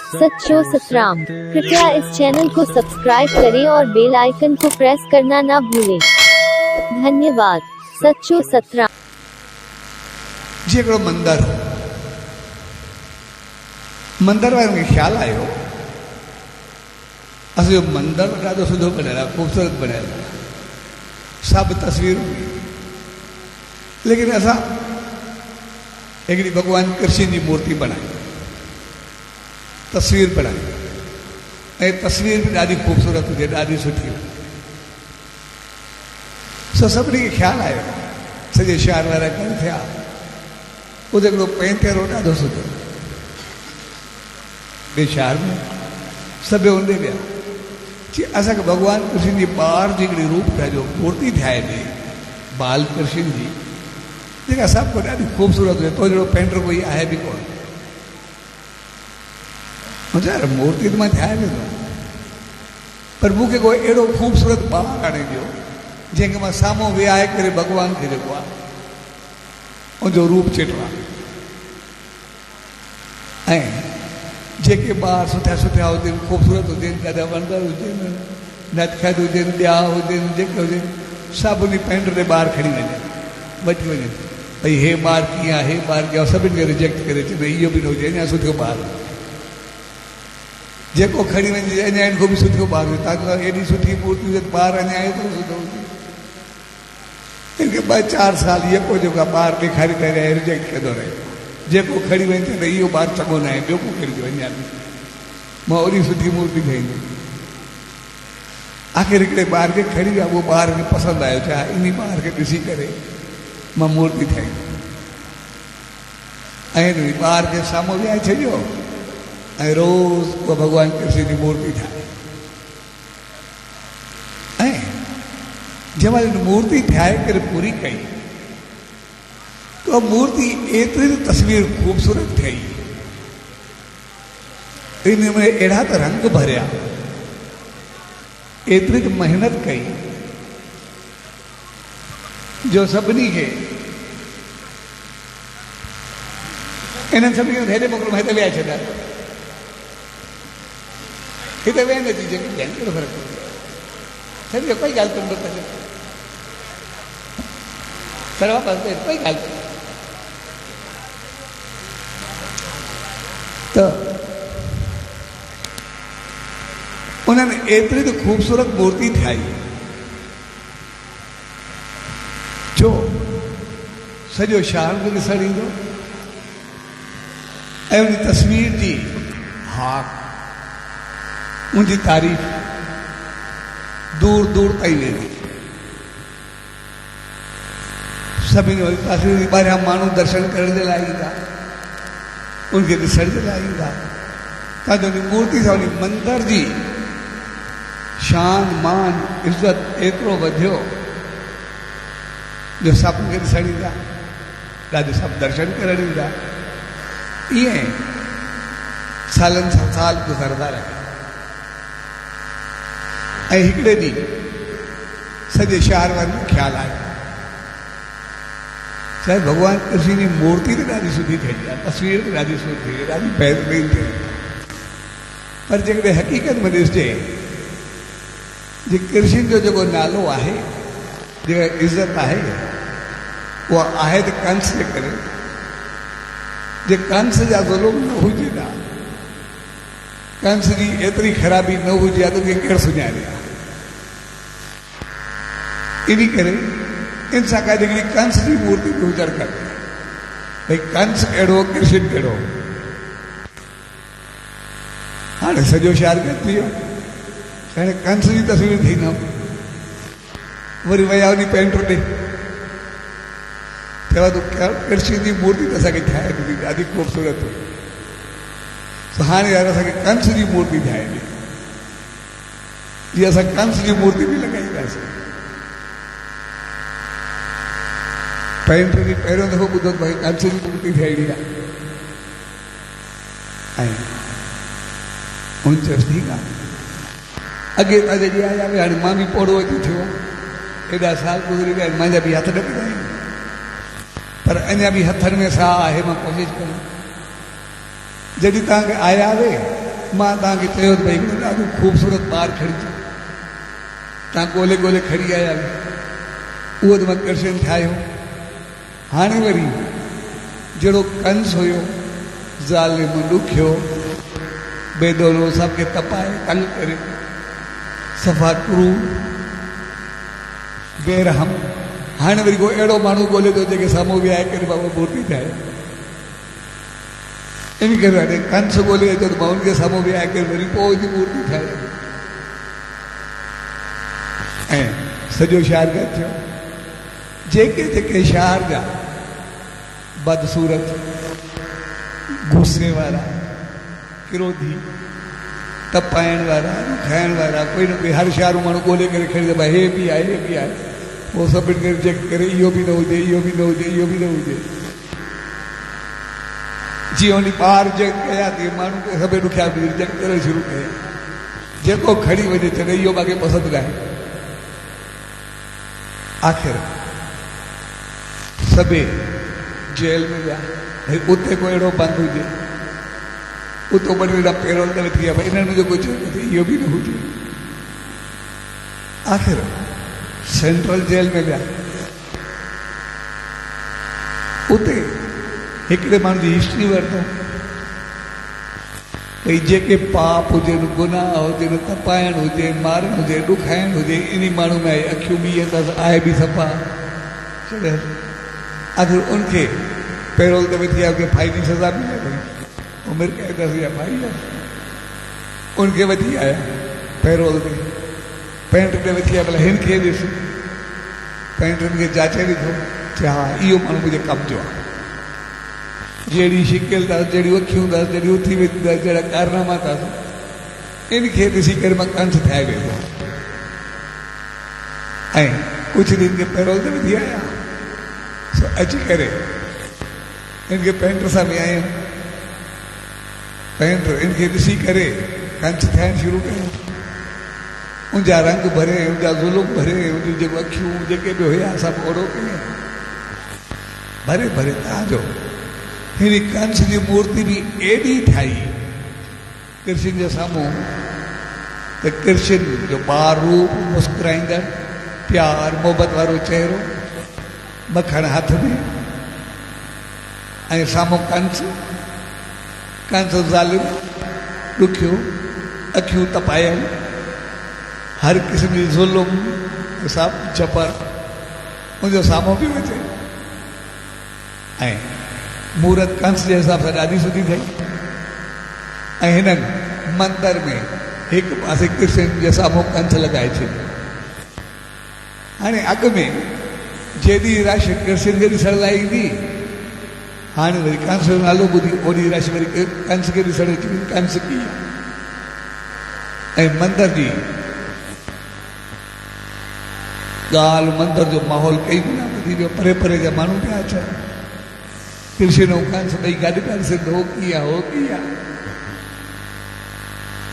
सच्चो सतराम। कृपया इस चैनल को सब्सक्राइब करें और बेल आइकन को प्रेस करना ना भूलें। धन्यवाद। सच्चो सतराम। जेकड़ो मंदिर हो, मंदिर वारे मूंखे ख्याल आयो असो मंदिर ॾाढो सुठो बणियल आहे, ख़ूबसूरत बणियल आहे, सभु तस्वीरूं, लेकिन असां हिकिड़ी भॻवान कृष्ण जी मूर्ति बनाई, तस्वीर बनाई, ऐं तस्वीर बि ॾाढी ख़ूबसूरत हुजे, ॾाढी सुठी हुजे। सभिनी खे ख्यालु आयो, सॼे शहर वारा गॾु थिया, उहो हिकिड़ो पेंटियर हो ॾाढो सुठो, ॿिए शहर में सभु उंडे विया, चई असांखे भॻवान कृष्ण जी ॿार जी हिकिड़ी रूप ठाहिजो, मूर्ति ठाहे ॾे बाल कृष्ण जी, जेका सभु ॾाढी ख़ूबसूरत हुजे, तो जहिड़ो पेंटर कोई आहे बि कोन। यार मूर्ति तो मैं ठाहे ॾींदो, पर मूंखे कोई अहिड़ो ख़ूबसूरत ॿारु आणे ॾियो जंहिंखे मां साम्हूं विहाए करे भॻवान खे जेको आहे उनजो रूप चिटो आहे। ऐं जेके ॿार सुठा सुठा हुजनि, ख़ूबसूरत हुजनि, ॾाढा वणंदड़ हुजनि, नटखट हुजनि, ॿिया हुजनि, जेके हुजनि, सभु उन पेंटर ते ॿार खणी वञनि, वठी वञनि, भई हे ॿार कीअं आहे, हे ॿार कीअं, सभिनि खे रिजेक्ट करे अचे, भई इहो बि न हुजे, अञा सुठो ॿारु जेको खणी वञे, अञा हिन खां बि सुठो ॿारु हुजे, तव्हांखे एॾी सुठी मूर्ति हुजे, ॿारु अञा एतिरो सुठो हुजे, हिनखे 2-4 साल जेको जेको ॿारु ॾेखारींदा रहे, रिजेक्ट कंदो रहे, जेको खणी वञे त इहो ॿारु चङो न आहे, ॿियो को खणी वञे, अञा मां ओॾी सुठी मूर्ति ठाहींदुमि। आख़िर हिकिड़े ॿार खे खणी विया, उहो ॿार खे पसंदि आयो, छा इन ॿार खे ॾिसी करे मां मूर्ति ठाहींदुमि, ऐं ॿार खे साम्हूं विहाए छॾियो, ऐं रोज़ उहा भॻवान कृष्ण जी मूर्ति ठाहे, ऐं जंहिं महिल मूर्ति ठाहे करे पूरी कई तो मूर्ति एतिरी तस्वीर ख़ूबसूरत ठही, इन में अहिड़ा त रंग भरिया, एतिरी मेहनत कई जो सभिनी खे इन्हनि सभिनी खे हेॾे मोकिलियो, हिते विहाए छॾिया, हिते वेह नथी, जेके ॿियनि कहिड़ो फ़र्क़ु पवंदो, सम्झो कोई ॻाल्हि कोन कजे, पर वापसि कोई ॻाल्हि कोन्हे। त उन्हनि एतिरी त ख़ूबसूरत मूर्ति ठाही जो सॼो शहर बि ॾिसणु ईंदो, ऐं उन तस्वीर जी हाक, उनजी तारीफ़ दूर दूर ताईं वेंदी, सभिनी वरी तस्वीर ॿाहिरां माण्हू दर्शन करण जे लाइ ईंदा, उनखे ॾिसण जे लाइ ईंदा, तव्हांजो उन मूर्ति सां उन मंदर जी शान मान इज़त एतिरो वधियो जो सभु खे ॾिसण ईंदा, ॾाढो सभु दर्शन करण ईंदा, ईअं सालनि सां साल गुज़रंदा रहिया। ऐं हिकिड़े ॾींहुं सॼे शहर वारनि खे ख्यालु आयो, चाहे भॻवान कृष्ण जी मूर्ति त ॾाढी सुठी ठही आहे, तस्वीर त ॾाढी सुठी आहे, ॾाढी बहितरीन ठही, पर जेकॾहिं हक़ीक़त में ॾिसजे जे कृष्ण जो जेको नालो आहे, जेका इज़त आहे, उहा आहे त कंस जे करे, जे कंस जा ज़ुल्म न हुजे हा, कंस जी एतिरी ख़राबी न हुजे हा त उनखे केरु सुञाणे हा, इन करे इन सां गॾु हिकिड़ी कंस जी मूर्ति बि हुजणु खपे, भई कंस कहिड़ो कृष्ण कहिड़ो। हाणे सॼो शहर गॾु थी वियो, हाणे कंस जी तस्वीर थी न, वरी विया उन पेंटर ॾे, चयो तूं कृष्ण जी मूर्ति त असांखे ठाहे ॾिनी, ॾाढी ख़ूबसूरत हुई, हाणे यार असांखे कंस जी मूर्ति ठाहे ॾे, जीअं असां कंस जी मूर्ति बि लॻाईंदासीं। पेंटर जी पहिरियों दफ़ो ॿुधो भई कंस जी मूर्ति ठाहिणी आहे, ऐं हुन चयोसि ठीकु आहे, अॻे तव्हां जॾहिं आया हुआ, हाणे मां बि पोड़ो अची थियो, एॾा साल गुज़री विया, मुंहिंजा बि हथ ॾकंदा आहिनि, पर अञा भी हथन में साह है, मैं कोशिश करूँ जॾहिं तव्हांखे आया वे मां तव्हांखे चयो त भई हिकिड़ो ॾाढो ख़ूबसूरत ॿार खणी अचो, तव्हां ॻोल्हे ॻोल्हे खणी आया, उहो त मां कृष्ण ठाहियो। हाणे वरी जहिड़ो कंस हुयो, ज़ालिम ॾुखियो बेदोलो, सभु तपाए तंग करे, सफ़ा क्रूर बेरहम। हाणे वरी को अहिड़ो माण्हू ॻोल्हे थो जेके साम्हूं विहाए करे बाबा मूर्ति ठाहे। इन करे हाणे कंस ॻोल्हे अचो त मां उनखे साम्हूं विहाए करे वरी पोइ जी मूर्ति ठाहे। ऐं सॼो शहर गॾु थियो। जेके जेके शहर जा बदसूरत, गुस्से वारा, क्रोधी, तपाइण वारा, खाइण वारा, कोई न कोई हर शहर माण्हू ॻोल्हे करे खणी भाई हे बि आहे, हे बि आहे। पोइ सभिनि खे रिजेक्ट करे इहो बि न हुजे, इहो बि न हुजे, इहो बि न हुजे। जीअं उन ॿार रिजेक्ट कया तीअं माण्हू खे सभई ॾुखिया बि रिजेक्ट करणु शुरू कया। जेको खणी वञे चवे इहो मूंखे पसंदि न आहे। आख़िर सभई जेल में विया, भई उते को अहिड़ो बंदि हुजे, उतो ॿ टे पैरोल ते वेठी आहे, भई इन्हनि में जेको चयो इहो बि न हुजे। आख़िर सेंट्रल जेल में विया, उते हिकिड़े माण्हू जी हिस्ट्री वरितो, भई जेके पाप हुजनि, गुनाह हुजनि, तपाइण हुजे, मारण हुजे, ॾुखाइण हुजे, इन माण्हू में अखियूं बि अथसि, आहे बि सफ़ा चढ़ियल। आख़िर उनखे पैरोल ते वेठी आहे, फाई जी सज़ा मिले पई, उमिरि कैद या भाई आहे। उनखे वठी आया पैरोल ते, पेंट ते वेठी आहे, भला हिन खे ॾिस। पेंट खे जाचे ॾिठो, चए हा इहो माण्हू मुंहिंजे कम जो आहे। जहिड़ी शिकिल अथसि, जहिड़ियूं अखियूं अथसि, जहिड़ी उथी वेठी अथसि, जहिड़ा कारनामा अथसि, इनखे ॾिसी करे मां कंस ठाहे वेंदो। ऐं कुझु ॾींहंनि खे पैरोल ते वठी आया, सो अची करे इनखे पेंट सां विहायूं। पेंट इनखे ॾिसी करे कंस ठाहिणु शुरू कयो। उनजा रंग भरे, उनजा ज़ुल्म भरे, उनजी जेको अखियूं जेके बि हुया सभु ओड़ो कयूं, भरे भरे तव्हांजो। हिन कंस जी मूर्ति बि एॾी ठाही कृष्ण जे साम्हूं त कृष्ण जो ॿार रूप, मुस्कुराईंदड़, प्यार मोहबत वारो चहिरो, मखण हथ में, ऐं साम्हूं कंस ज़ालिम, ॾुखियो, अखियूं तपायल, हर क़िस्म जी ज़ुल्म सभु जबर उनजो साम्हूं बि अचे। ऐं मूर्त कंस जे हिसाब सां ॾाढी सुठी ठही। ऐं हिननि मंदर में हिकु पासे कृष्ण जे साम्हूं कंस लॻाए छॾियो। हाणे अॻ में जेॾी रश कृष्ण खे ॾिसण लाइ ईंदी, हाणे वरी कंस जो नालो ॿुधी ओॾी रश वरी कंस खे ॾिसण अची वई, कंस कीअं। ऐं मंदर जी ॻाल्हि, मंदर जो माहौल कई गुना वधी वियो। परे परे जा माण्हू पिया अचनि, कृष्ण ऐं कंस ॿई गॾु पिया ॾिसनि, हो कीअं, हो कीअं।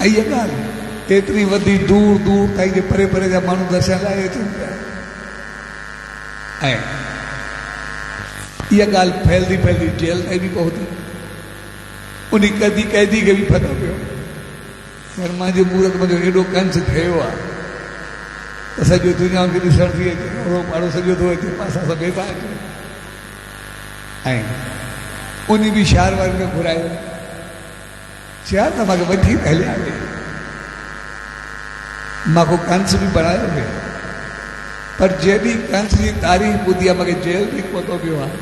ऐं इहा ॻाल्हि एतिरी वधी दूर दूर ताईं जे परे परे जा माण्हू दर्शन लाइ अचनि पिया। ऐं इहा ॻाल्हि फैलदी फैलदी जेल ताईं बि पहुती। उन कैदी खे बि पतो पियो पर मुंहिंजी मूर्त मुंहिंजो हेॾो कंस ठहियो आहे त सॼो दुनिया खे ॾिसण थी अचे, ओड़ो पाड़ो सॼो थो अचे, पासा सभई था अचनि। ऐं उन बि शहर वारनि खे घुरायो, चया त मूंखे वठी हलिया वे, मूंखे कंस बि बणायो वे। पर जॾहिं कंस जी तारीफ़ ॿुधी आहे, मूंखे जेल बि पहुतो पियो आहे।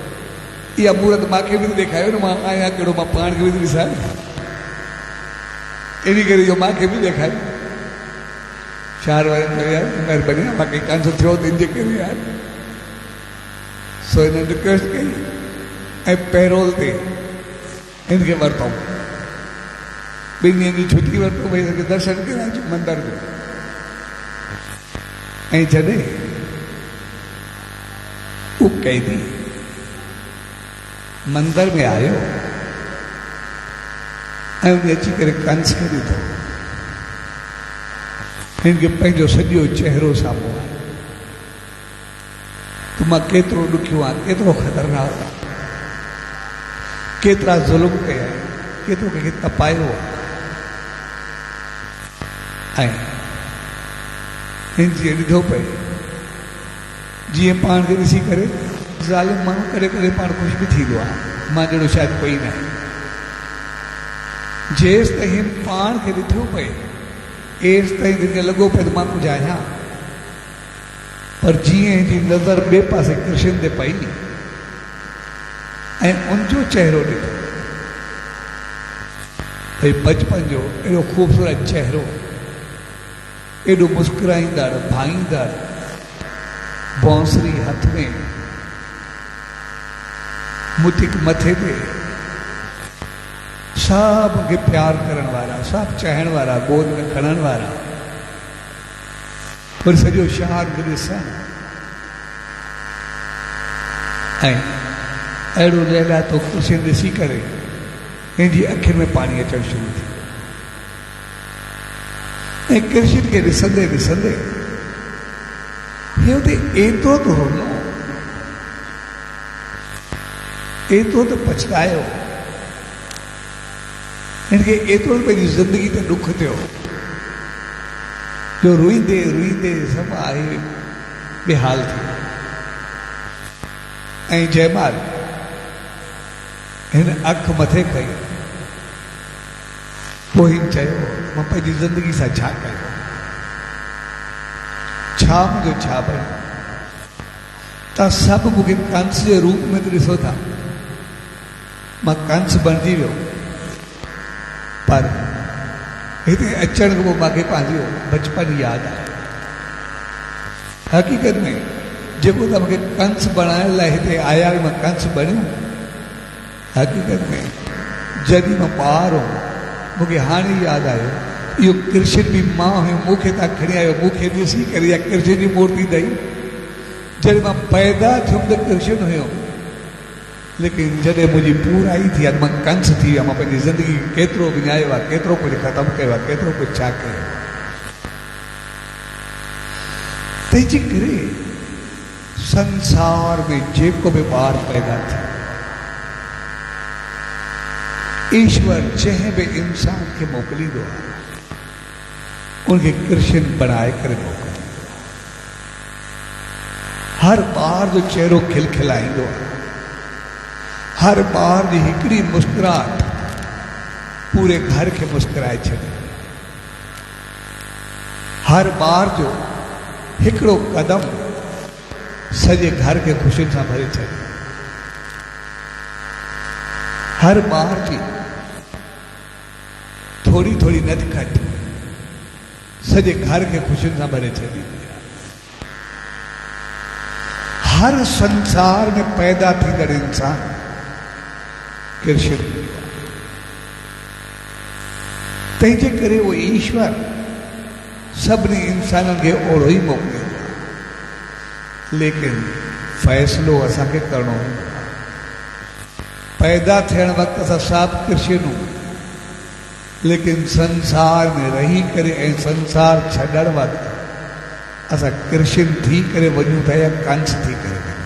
इहा मूर्त मूंखे बि ॾेखारियो न, मां आहियां कहिड़ो, मां पाण खे बि ॾिसां, इन करे इहो मूंखे बि ॾेखारियो। शहर वारनि चयो यार महिरबानी आहे, मूंखे कंस थियो त इनजे करे यार। सो हिननि रिक्वेस्ट कई ऐं पैरोल ते हिनखे वरितऊं। 2 ॾींहंनि जी छुटी वरितो, भई हिनखे दर्शन कराइजो मंदर जो। ऐं जॾहिं उहो कैदी मंदर में आयो ऐं उन अची करे कंस खे ॾिठो, हिनखे पंहिंजो सॼो चहिरो साम्हूं आहे। त मां केतिरो ॾुखियो आहियां, केतिरो ख़तरनाक आहे, केतिरा ज़ुल्म कया आहिनि, केतिरो कंहिंखे तपायो आहे। ऐं हिन जी ॾिठो पए जीअं पाण खे ॾिसी करे ज़ालिम माण्हू कॾहिं कॾहिं पाण ख़ुशि बि थींदो आहे, मां जहिड़ो शायदि कोई न आहे। जेसि ताईं पाण खे ॾिठो पए एसि ताईं हिनखे लॻो पए त मां कुझु आहियां, पर जीअं हिनजी नज़र ॿिए पासे कृष्ण ते पई ऐं उनजो चहिरो ॾिठो भई बचपन जो एॾो ख़ूबसूरत चहिरो, एॾो मुस्कुराईंदड़ भाईंदड़, बांसुरी हथ में, मुतिक मथे ते, सभु खे प्यार करण वारा, सभु चाहण वारा, गोद में खणण वारा, वरी सॼो शहर खे ॾिसण ऐं अहिड़ो लहलातो कृष्ण ॾिसी करे हिनजी अखियुनि में पाणी अचणु शुरू थी। ऐं कृष्ण खे ॾिसंदे ॾिसंदे हे हुते एतिरो त रोनो, एतिरो त पछतायो, हिनखे एतिरो पंहिंजी ज़िंदगी ते दुख थियो जो रोईंदे रोईंदे सभु आहे बेहाल थी। ऐं जंहिंमहिल हिन अखि मथे कई पोइ हिन चयो मां पंहिंजी ज़िंदगी सां छा कयो, छा मुंहिंजो छा बणियो। तव्हां सभु मूंखे कंस जे रूप में त ॾिसो था, मां कंस बणिजी वियो, पर हिते अचण खां पोइ मूंखे पंहिंजो बचपन यादि आहे। हक़ीक़त में जेको तव्हां मूंखे कंस बणाइण लाइ हिते आया मां कंस बणियो, हक़ीक़त में जॾहिं मां ॿार हुउमि मूंखे हाणे यादि आयो इहो कृष्ण बि मां हुयुमि, मूंखे तव्हां खणी आयो, मूंखे ॾिसी करे इहा कृष्ण जी मूर्ति ॾेई। जॾहिं मां पैदा थियुमि त कृष्ण हुयुमि, लेकिन जॾहिं मुंहिंजी पूराई थी आहे मां कंस थी वियो, मां पंहिंजी ज़िंदगी केतिरो विञायो आहे, केतिरो कुझु ख़तमु कयो आहे, केतिरो कुझु छा कयो। तंहिंजे करे संसार में जेको बि ॿार पैदा थिए, ईश्वर जंहिं बि इंसान खे मोकिलींदो आहे उनखे कृष्ण बणाए करे मोकिलींदो आहे। हर ॿार जो चहिरो खिलखिलाईंदो आहे, हर ॿार जी हिकिड़ी मुस्कुराहट पूरे घर खे मुस्कुराए छॾे, हर ॿार जो हिकिड़ो कदम सॼे घर खे ख़ुशियुनि सां भरे छॾे, हर ॿार जी थोड़ी थोड़ी नटखट सॼे घर खे ख़ुशियुनि सां भरे छॾींदी आहे। हर संसार में पैदा थींदड़ इंसान कृष्ण। तंहिंजे करे उहो ईश्वर सभिनी इंसाननि खे ओड़ो ई मोकिलींदो आहे, लेकिन फ़ैसिलो असांखे करणो हूंदो आहे। पैदा थियण वक़्तु असां सभु कृष्ण हूं, लेकिन संसार में रही करे ऐं संसार छॾण वक़्तु असां कृष्ण थी करे वञूं था या कंस थी करे वञूं।